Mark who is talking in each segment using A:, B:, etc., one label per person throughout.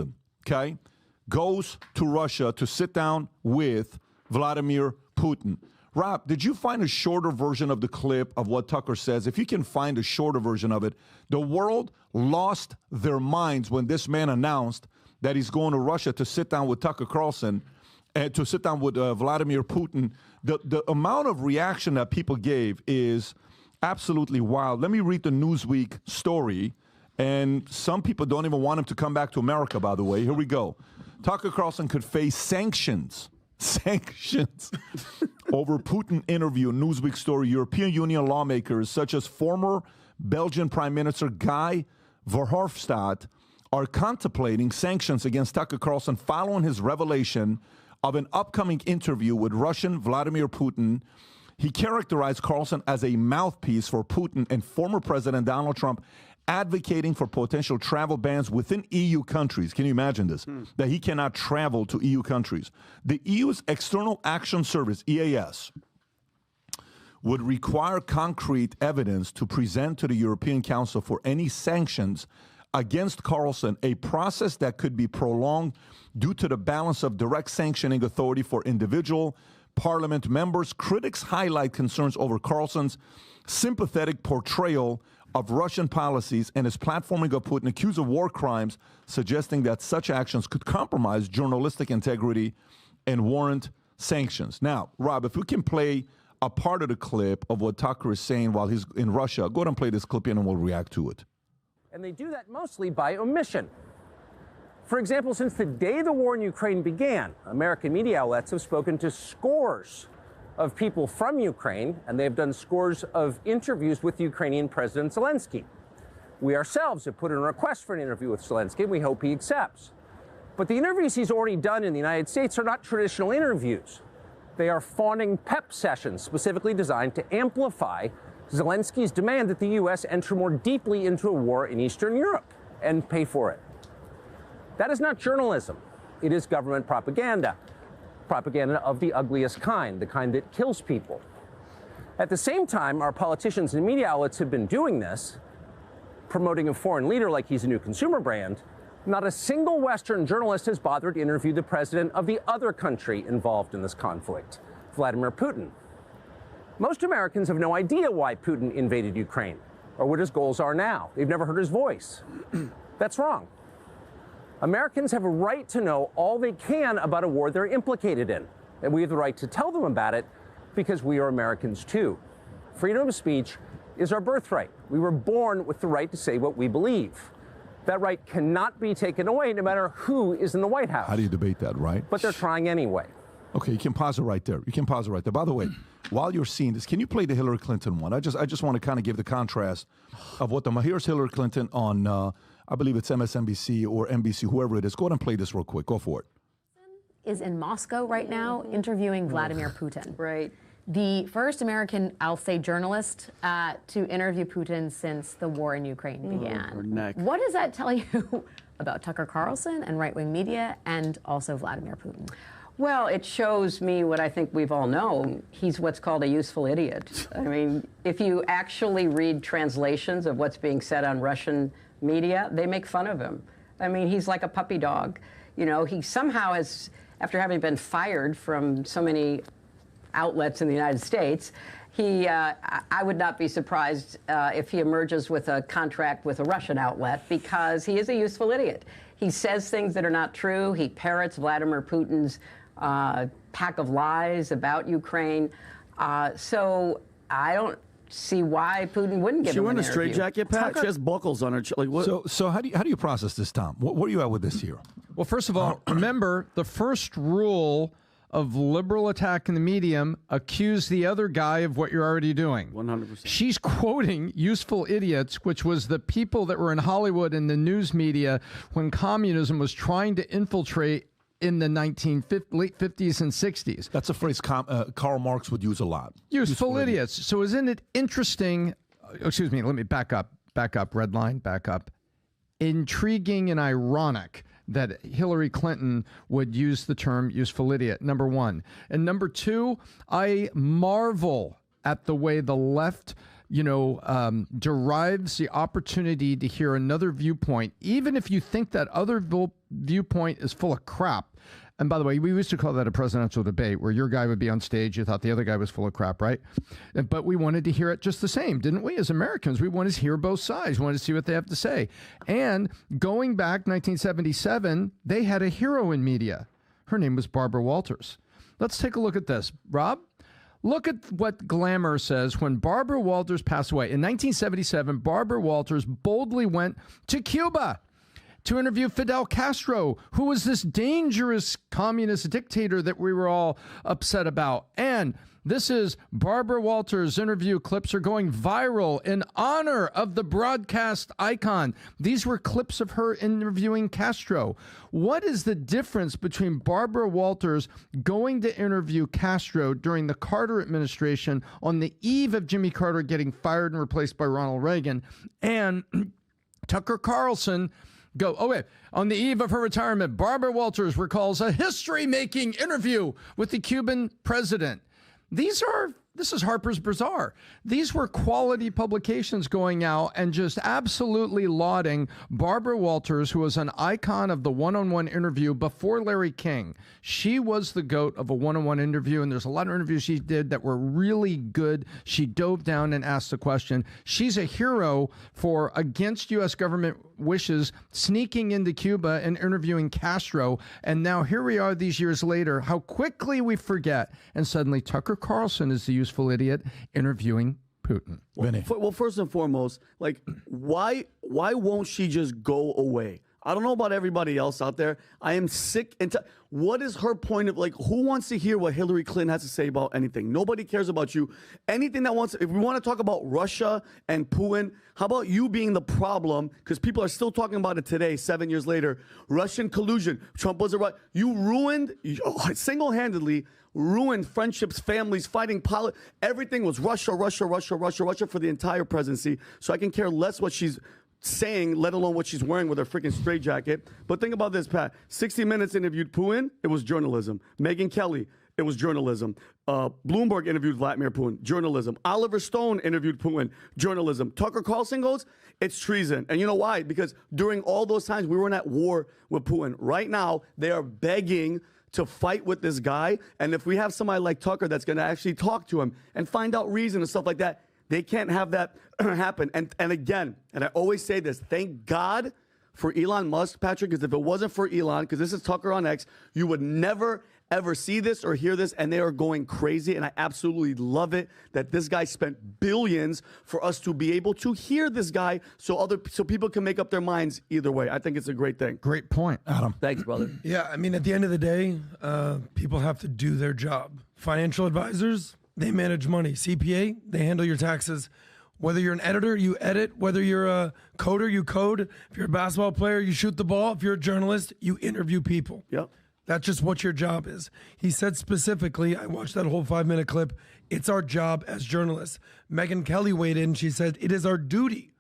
A: okay, goes to Russia to sit down with Vladimir Putin. Rob, did you find a shorter version of the clip of what Tucker says? If you can find a shorter version of it, the world lost their minds when this man announced that he's going to Russia to sit down with Tucker Carlson and to sit down with Vladimir Putin. The amount of reaction that people gave is absolutely wild. Let me read the Newsweek story. And some people don't even want him to come back to America, by the way. Here we go. Tucker Carlson could face sanctions over Putin interview. Newsweek story. European Union lawmakers, such as former Belgian Prime Minister Guy Verhofstadt, are contemplating sanctions against Tucker Carlson following his revelation of an upcoming interview with Russian Vladimir Putin. He characterized Carlson as a mouthpiece for Putin and former President Donald Trump, advocating for potential travel bans within EU countries. Can you imagine this? That he cannot travel to EU countries. The EU's External Action Service, EAS, would require concrete evidence to present to the European Council for any sanctions against Carlson, a process that could be prolonged due to the balance of direct sanctioning authority for individual parliament members. Critics highlight concerns over Carlson's sympathetic portrayal of Russian policies and his platforming of Putin, accused of war crimes, suggesting that such actions could compromise journalistic integrity and warrant sanctions. Now, Rob, if we can play a part of the clip of what Tucker is saying while he's in Russia, go ahead and play this clip in and we'll react to it.
B: And they do that mostly by omission. For example, since the day the war in Ukraine began, American media outlets have spoken to scores of people from Ukraine, and they've done scores of interviews with Ukrainian President Zelensky. We ourselves have put in a request for an interview with Zelensky, and we hope he accepts. But the interviews he's already done in the United States are not traditional interviews. They are fawning pep sessions specifically designed to amplify Zelensky's demand that the U.S. enter more deeply into a war in Eastern Europe and pay for it. That is not journalism. It is government propaganda. Propaganda of the ugliest kind, the kind that kills people. At the same time, our politicians and media outlets have been doing this, promoting a foreign leader like he's a new consumer brand. Not a single Western journalist has bothered to interview the president of the other country involved in this conflict, Vladimir Putin. Most Americans have no idea why Putin invaded Ukraine or what his goals are now. They've never heard his voice. That's wrong. Americans have a right to know all they can about a war they're implicated in, and we have the right to tell them about it because we are Americans too. Freedom of speech is our birthright. We were born with the right to say what we believe. That right cannot be taken away no matter who is in the White House.
A: How do you debate that, right?
B: But they're trying anyway.
A: Okay, you can pause it right there. By the way, while you're seeing this, can you play the Hillary Clinton one? I just want to kind of give the contrast of what here's Hillary Clinton on, I believe it's MSNBC or NBC, whoever it is. Go ahead and play this real quick. Go for it.
C: Is in Moscow right now interviewing Vladimir Putin.
D: Right.
C: The first American, I'll say, journalist to interview Putin since the war in Ukraine began. What does that tell you about Tucker Carlson and right-wing media and also Vladimir Putin?
D: Well, it shows me what I think we've all known. He's what's called a useful idiot. I mean, if you actually read translations of what's being said on Russian media, they make fun of him. I mean, he's like a puppy dog. You know, he somehow has, after having been fired from so many outlets in the United States, I would not be surprised if he emerges with a contract with a Russian outlet because he is a useful idiot. He says things that are not true. He parrots Vladimir Putin's pack of lies about Ukraine. So I don't see why Putin wouldn't give him an interview.
E: She wearing a straitjacket, Pat? She has buckles on her. Like what?
A: So how do you process this, Tom? Where are you at with this here?
F: Well, first of all, remember the first rule of liberal attack in the medium: accuse the other guy of what you're already doing.
E: 100%.
F: She's quoting useful idiots, which was the people that were in Hollywood and the news media when communism was trying to infiltrate in the late 50s and 60s.
A: That's a phrase Karl Marx would use a lot.
F: Useful idiots. So isn't it interesting? Excuse me, let me back up, red line, back up. Intriguing and ironic that Hillary Clinton would use the term useful idiot, number one. And number two, I marvel at the way the left derives the opportunity to hear another viewpoint, even if you think that other viewpoint is full of crap. And by the way, we used to call that a presidential debate, where your guy would be on stage, you thought the other guy was full of crap, right? But we wanted to hear it just the same, didn't we? As Americans, we wanted to hear both sides, we wanted to see what they have to say. And going back 1977, they had a hero in media. Her name was Barbara Walters. Let's take a look at this. Rob, look at what Glamour says when Barbara Walters passed away. In 1977, Barbara Walters boldly went to Cuba to interview Fidel Castro, who was this dangerous communist dictator that we were all upset about. And this is Barbara Walters' interview. Clips are going viral in honor of the broadcast icon. These were clips of her interviewing Castro. What is the difference between Barbara Walters going to interview Castro during the Carter administration on the eve of Jimmy Carter getting fired and replaced by Ronald Reagan, and Tucker Carlson on the eve of her retirement, Barbara Walters recalls a history-making interview with the Cuban president. This is Harper's Bazaar. These were quality publications going out and just absolutely lauding Barbara Walters, who was an icon of the one-on-one interview before Larry King. She was the GOAT of a one-on-one interview, and there's a lot of interviews she did that were really good. She dove down and asked the question. She's a hero for, against U.S. government wishes, sneaking into Cuba and interviewing Castro. And now here we are these years later, how quickly we forget. And suddenly Tucker Carlson is the useful idiot interviewing Putin.
E: Well, first and foremost, like, why won't she just go away? I don't know about everybody else out there. I am sick and what is her point of, like, who wants to hear what Hillary Clinton has to say about anything? Nobody cares about you. Anything that wants, if we want to talk about Russia and Putin, how about you being the problem? Because people are still talking about it today, 7 years later. Russian collusion. Trump was you ruined, single-handedly ruined friendships, families, fighting, everything was Russia for the entire presidency. So I can care less what she's saying, let alone what she's wearing with her freaking straitjacket. But think about this, Pat. 60 Minutes interviewed Putin. It was journalism. Megyn Kelly. It was journalism. Bloomberg interviewed Vladimir Putin. Journalism. Oliver Stone interviewed Putin. Journalism. Tucker Carlson goes, it's treason. And you know why? Because during all those times, we weren't at war with Putin. Right now, they are begging to fight with this guy. And if we have somebody like Tucker that's going to actually talk to him and find out reason and stuff like that, they can't have that happen. And again, and I always say this, thank God for Elon Musk, Patrick, because if it wasn't for Elon, because this is Tucker on X, you would never, ever see this or hear this, and they are going crazy. And I absolutely love it that this guy spent billions for us to be able to hear this guy so people can make up their minds either way. I think it's a great thing.
F: Great point, Adam.
E: Thanks, brother.
G: Yeah, I mean, at the end of the day, people have to do their job. Financial advisors, they manage money. CPA, they handle your taxes. Whether you're an editor, you edit. Whether you're a coder, you code. If you're a basketball player, you shoot the ball. If you're a journalist, you interview people.
E: Yep.
G: That's just what your job is. He said specifically, I watched that whole 5-minute clip, it's our job as journalists. Megyn Kelly weighed in. She said, it is our duty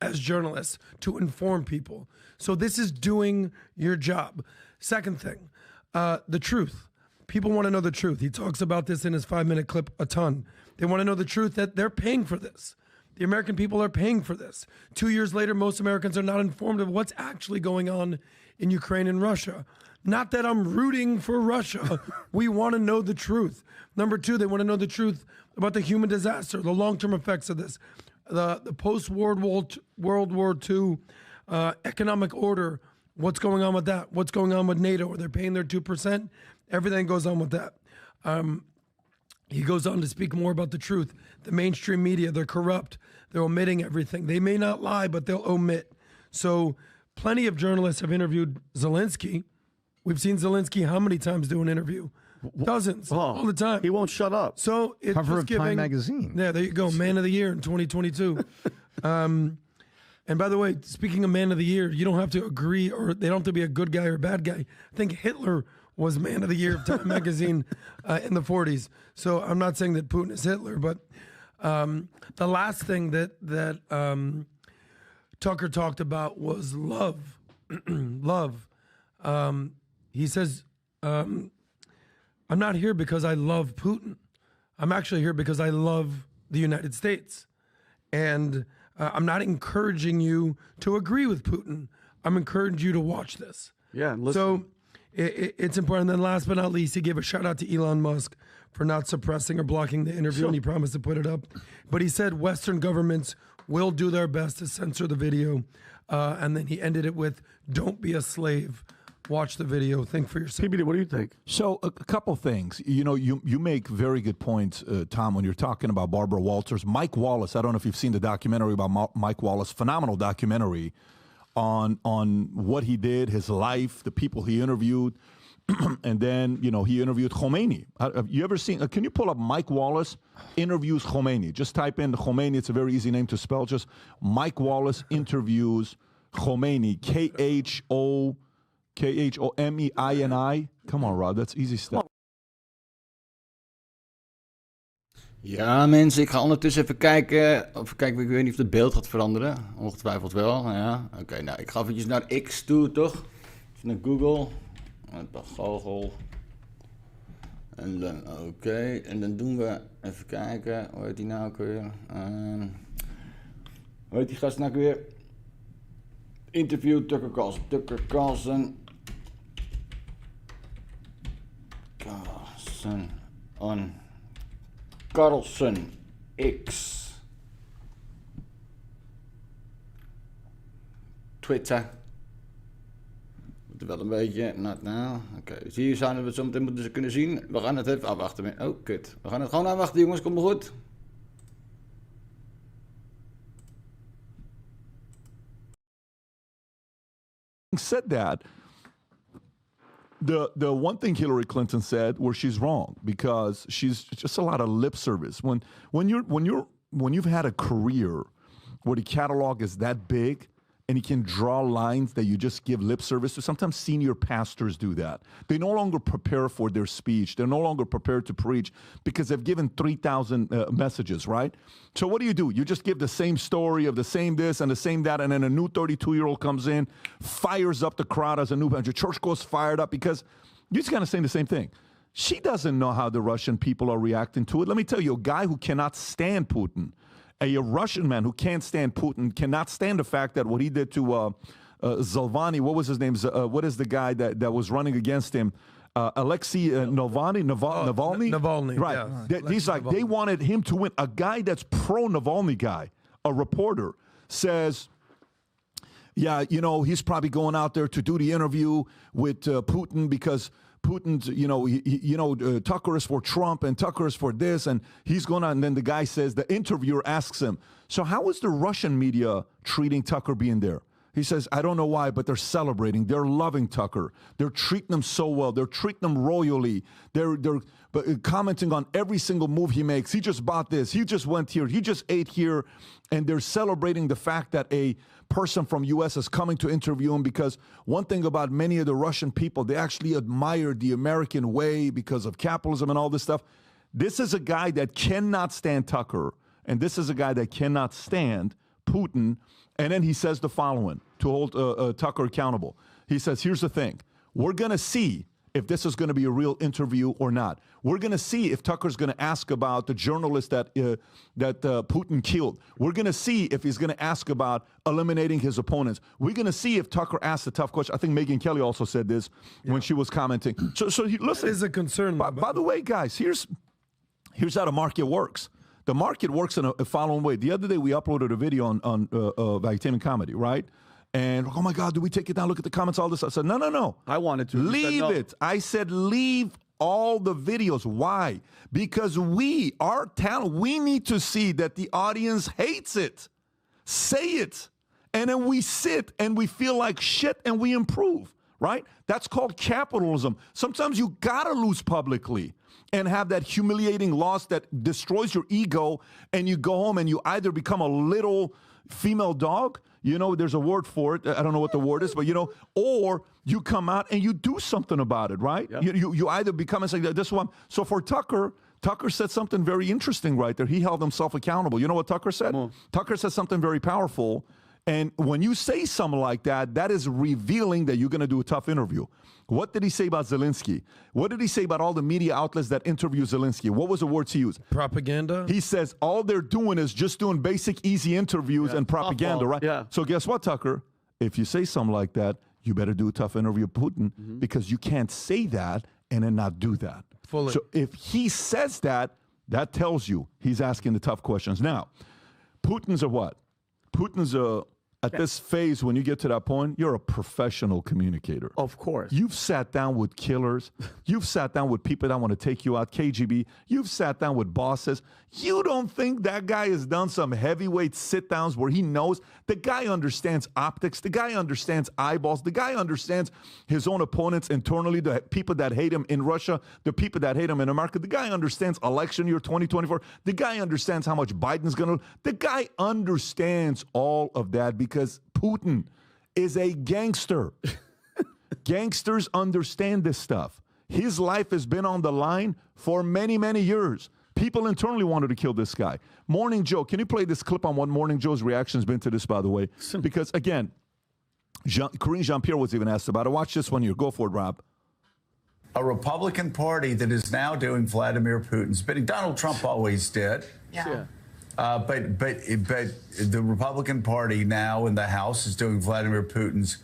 G: as journalists to inform people. So this is doing your job. Second thing, the truth. People want to know the truth. He talks about this in his 5-minute clip a ton. They want to know the truth that they're paying for this. The American people are paying for this. 2 years later, most Americans are not informed of what's actually going on in Ukraine and Russia. Not that I'm rooting for Russia. We want to know the truth. Number two, they want to know the truth about the human disaster, the long-term effects of this, the post-World War II economic order. What's going on with that? What's going on with NATO? Are they paying their 2%? Everything goes on with that. He goes on to speak more about the truth. The mainstream media, they're corrupt. They're omitting everything. They may not lie, but they'll omit. So plenty of journalists have interviewed Zelensky. We've seen Zelensky how many times do an interview? Dozens, all the time.
E: He won't shut up.
G: So it's
F: cover
G: just
F: of Time magazine.
G: Yeah, there you go. Man of the Year in 2022. And by the way, speaking of Man of the Year, you don't have to agree, or they don't have to be a good guy or a bad guy. I think Hitler was Man of the Year of Time magazine in the 40s. So I'm not saying that Putin is Hitler, but the last thing that Tucker talked about was love. Love. He says, I'm not here because I love Putin. I'm actually here because I love the United States. And I'm not encouraging you to agree with Putin. I'm encouraging you to watch this.
E: Yeah, listen.
G: So it's important. And then last but not least, he gave a shout out to Elon Musk for not suppressing or blocking the interview, and he promised to put it up. But he said Western governments will do their best to censor the video. And then he ended it with, "Don't be a slave. Watch the video. Think for yourself."
E: PBD, what do you think?
A: So a couple things. You know, you make very good points, Tom, when you're talking about Barbara Walters. Mike Wallace, I don't know if you've seen the documentary about Mike Wallace, phenomenal documentary on what he did, his life, the people he interviewed. And then, you know, he interviewed Khomeini. Have you ever seen, can you pull up Mike Wallace interviews Khomeini? Just type in Khomeini. It's a very easy name to spell. Just Mike Wallace interviews Khomeini. Khomeini. Come on, Rob. That's easy stuff.
H: Ja, mensen, ik ga ondertussen even kijken. Ik weet niet of het beeld gaat veranderen. Ongetwijfeld wel. Ja. Oké, nou, ik ga eventjes naar X toe, toch? Even naar Google. Google. En dan, oké. En dan doen we, even kijken. Hoe heet die nou ook weer? Hoe heet die gast nou ook weer? Interview Tucker Carlson. Tucker Carlson. On Carlson X. Twitter. Moet er wel een beetje. Nou. Oké, dus hier zouden we het zo meteen moeten kunnen zien. We gaan het even afwachten. Oh, kut. We gaan het gewoon afwachten, jongens. Komt maar goed.
A: Said that, the one thing Hillary Clinton said where she's wrong, because she's just a lot of lip service. When you've had a career where the catalog is that big and you can draw lines that you just give lip service to, sometimes senior pastors do that. They no longer prepare for their speech. They're no longer prepared to preach because they've given 3,000 messages, right? So what do? You just give the same story of the same this and the same that, and then a new 32-year-old comes in, fires up the crowd as a new bunch. Your church goes fired up because you're just kind of saying the same thing. She doesn't know how the Russian people are reacting to it. Let me tell you, a guy who cannot stand Putin, a Russian man who can't stand Putin, cannot stand the fact that what he did to Zelvani, what was his name? What is the guy that was running against him? Alexei Navalny?
G: Navalny,
A: right.
G: yeah.
A: He's like, they wanted him to win. A guy that's pro-Navalny guy, a reporter, says, yeah, you know, he's probably going out there to do the interview with Putin because Putin's, Tucker is for Trump and Tucker is for this, and he's going to, and then the guy says, the interviewer asks him, so how is the Russian media treating Tucker being there? He says, I don't know why, but they're celebrating. They're loving Tucker. They're treating him so well. They're treating him royally. They're commenting on every single move he makes. He just bought this. He just went here. He just ate here. And they're celebrating the fact that a person from U.S. is coming to interview him, because one thing about many of the Russian people, they actually admire the American way because of capitalism and all this stuff. This is a guy that cannot stand Tucker, and this is a guy that cannot stand Putin. And then he says the following to hold Tucker accountable. He says, here's the thing. We're going to see if this is going to be a real interview or not. We're going to see if Tucker's going to ask about the journalist that Putin killed. We're going to see if he's going to ask about eliminating his opponents. We're going to see if Tucker asked a tough question. I think Megyn Kelly also said this when she was commenting. So listen.
G: That is a concern.
A: By the way, guys, here's how the market works. The market works in a following way. The other day, we uploaded a video on Entertainment Comedy, right? And, oh, my God, do we take it down? Look at the comments, all this. I said, no.
E: I wanted to.
A: Leave it. I said, leave all the videos. Why? Because our talent, we need to see that the audience hates it. Say it. And then we sit and we feel like shit and we improve, right? That's called capitalism. Sometimes you got to lose publicly and have that humiliating loss that destroys your ego, and you go home and you either become a little female dog, there's a word for it, I don't know what the word is, but or you come out and you do something about it, right? Yeah. You either become and say, this one. So for Tucker said something very interesting right there. He held himself accountable. You know what Tucker said? Tucker said something very powerful. And when you say something like that, that is revealing that you're going to do a tough interview. What did he say about Zelensky? What did he say about all the media outlets that interview Zelensky? What was the words he used?
G: Propaganda?
A: He says all they're doing is just doing basic, easy interviews and propaganda, right?
E: Yeah.
A: So guess what, Tucker? If you say something like that, you better do a tough interview with Putin because you can't say that and then not do that.
G: Fully.
A: So if he says that, that tells you he's asking the tough questions. Now, Putin's a what? Putin's a, at this phase, when you get to that point, you're a professional communicator.
E: Of course.
A: You've sat down with killers. You've sat down with people that want to take you out, KGB. You've sat down with bosses. You don't think that guy has done some heavyweight sit-downs where he knows? The guy understands optics. The guy understands eyeballs. The guy understands his own opponents internally, the people that hate him in Russia, the people that hate him in America. The guy understands election year 2024. The guy understands how much Biden's going to... The guy understands all of that because Putin is a gangster. Gangsters understand this stuff. His life has been on the line for many, many years. People internally wanted to kill this guy. Morning Joe, can you play this clip on what Morning Joe's reaction has been to this, by the way? Because, again, Karine Jean-Pierre was even asked about it. Watch this one here. Go for it, Rob.
I: A Republican Party that is now doing Vladimir Putin's bidding. Donald Trump always did.
E: Yeah.
I: But the Republican Party now in the House is doing Vladimir Putin's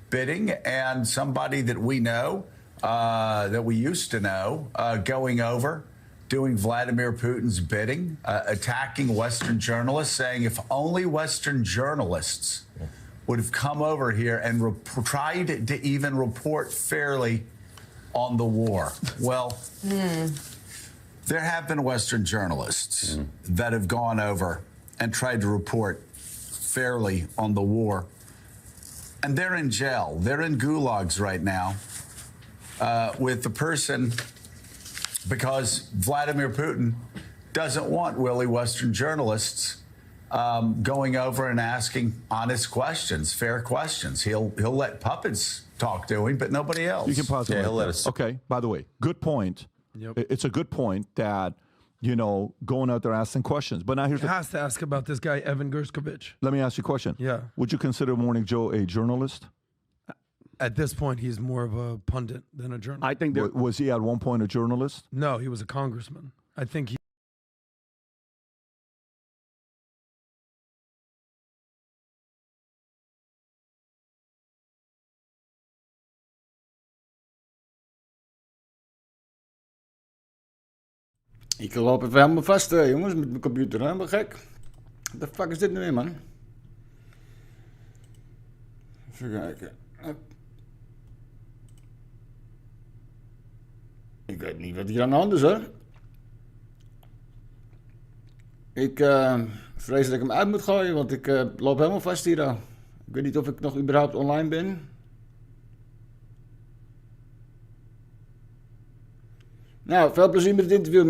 I: bidding, and somebody that we know, that we used to know, going over, doing Vladimir Putin's bidding, attacking Western journalists, saying if only Western journalists would have come over here and tried to even report fairly on the war. Well, there have been Western journalists that have gone over and tried to report fairly on the war. And they're in jail. They're in gulags right now with the person because Vladimir Putin doesn't want willy Western journalists going over and asking honest questions, fair questions. He'll let puppets talk to him, but nobody else.
A: You can pause it.
I: Yeah,
A: right
I: he'll let
A: there.
I: us.
A: Okay, by the way, good point.
G: Yep.
A: It's a good point that, you know, going out there asking questions. But now here's
G: He
A: the...
G: has to ask about this guy, Evan Gershkovich.
A: Let me ask you a question.
G: Yeah.
A: Would you consider Morning Joe a journalist?
G: At this point, he's more of a pundit than a journalist.
E: I think there.
A: Was he at one point a journalist?
G: No, he was a congressman. I think he.
H: Ik loop even helemaal vast, jongens, met mijn computer. Helemaal gek. What the fuck is dit nu weer, man? Even kijken. Ik weet niet wat hier aan de hand is, hoor. Ik vrees dat ik hem uit moet gooien, want ik loop helemaal vast hier al. Ik weet niet of ik nog überhaupt online ben. Nou, veel plezier met het interview.